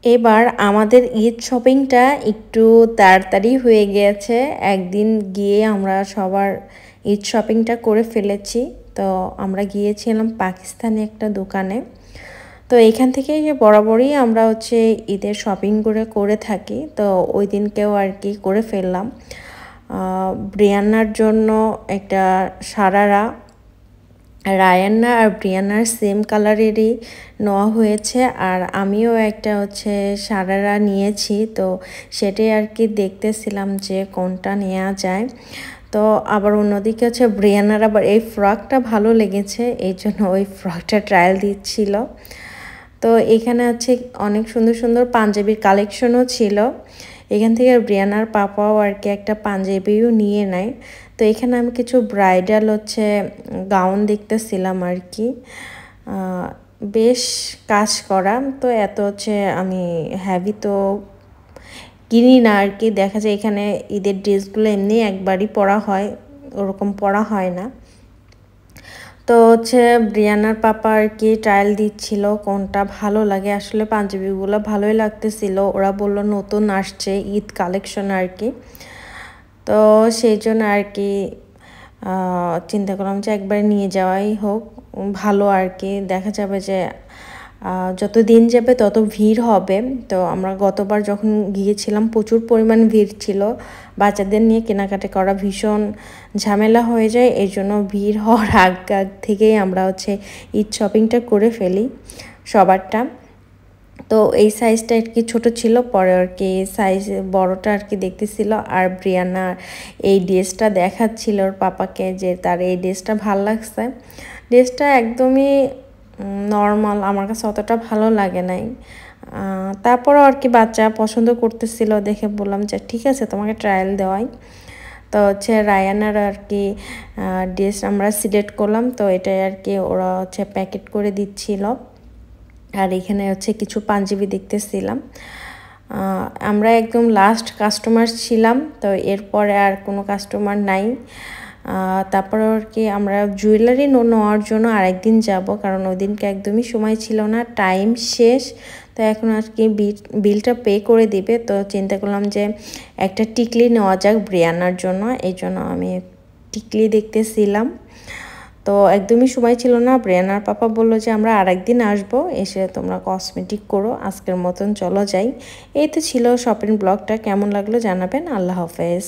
এবার আমাদের ঈদ শপিংটা একটু তাড়াতাড়ি হয়ে গিয়েছে। একদিন গিয়ে আমরা সবার ঈদ শপিংটা করে ফেলেছি। তো আমরা গিয়েছিলাম পাকিস্তানি একটা দোকানে। তো এখান থেকে বরাবরই আমরা ঈদের শপিং করে থাকি। তো ওই দিনকেও আর কি করে ফেললাম। ব্রিয়ান্নার জন্য একটা সারারা, রায়ান্না আর ব্রিয়ানার সেম কালারেরই নেওয়া হয়েছে। আর আমিও একটা সারারা নিয়েছি। তো সেটাই আর কি দেখতেছিলাম যে কোনটা নেওয়া যায়। তো আবার অন্যদিকে ব্রিয়ানার আবার এই ফ্রকটা ভালো লেগেছে, এই জন্য ওই ফ্রকটা ট্রায়াল দিচ্ছিল। তো এখানে অনেক সুন্দর সুন্দর পাঞ্জাবির কালেকশনও ছিল। এখান থেকে ব্রিয়ানার পাপাও আর কি একটা পাঞ্জাবিও নিয়ে নেয়। তো এখানে আমি কিছু ব্রাইডাল গাউন দেখতেছিলাম আর কি, বেশ কাজ করা। তো এত আমি হ্যাভি তো কিনি না আর কি। দেখা যায় এখানে ঈদের ড্রেসগুলো এমনি একবারই পরা হয়, ওরকম পরা হয় না। তো ব্রিয়ানার পাপা আর কি ট্রায়াল দিচ্ছিল কোনটা ভালো লাগে। আসলে পাঞ্জাবিগুলো ভালোই লাগতেছিল। ওরা বলল নতুন আসছে ঈদ কালেকশন আর কি। তো সেই জন্য আর কি চিন্তা করলাম যে একবার নিয়ে যাওয়াই হোক, ভালো আর কি। দেখা যাবে যে যত দিন যাবে তত ভিড় হবে। তো আমরা গতবার যখন গিয়েছিলাম প্রচুর পরিমাণ ভিড় ছিল, বাচ্চাদের নিয়ে কেনাকাটা করা ভীষণ ঝামেলা হয়ে যায়। এই জন্য ভিড় হওয়ার আগ থেকেই আমরা ঈদ শপিংটা করে ফেলি সবারটা। তো এই সাইজটা আর কি ছোটো ছিল, পরে আর কি সাইজ বড়টা আর কি দেখতেছিল। আর ব্রিয়ানা এই ড্রেসটা দেখাচ্ছিল ওর পাপাকে যে তার এই ড্রেসটা ভালো লাগছে। ড্রেসটা একদমই নর্মাল, আমার কাছে অতটা ভালো লাগে নাই। তারপরও আর কি বাচ্চা পছন্দ করতেছিল দেখে বললাম যে ঠিক আছে তোমাকে ট্রায়াল দেওয়াই। তো রায়ানার আর কি ড্রেস আমরা সিলেক্ট করলাম। তো এটাই আর কি ওরা প্যাকেট করে দিচ্ছিল। আর এখানে কিছু পাঞ্জাবি দেখতেছিলাম। আমরা একদম লাস্ট কাস্টমার ছিলাম। তো এরপরে আর কোনো কাস্টমার নাই। তারপরে আর কি আমরা জুয়েলারি নেওয়ার জন্য আরেকদিন যাব, কারণ ওই দিনকে একদমই সময় ছিল না, টাইম শেষ। তো এখন আর কি বিলটা পে করে দিবে। তো চিন্তা করলাম যে একটা টিকলি নেওয়া যাক ব্রিয়ানার জন্য, এই জন্য আমি টিকলি দেখতেছিলাম। তো একদমই সময় ছিল না। ব্রিয়ানার পাপা বলল যে আমরা আরেকদিন আসবো, এসে তোমরা কসমেটিক করো, আজকের মতন চলো যাই। এই তো ছিল শপিং ব্লগটা। কেমন লাগলো জানাবেন। আল্লাহ হাফেজ।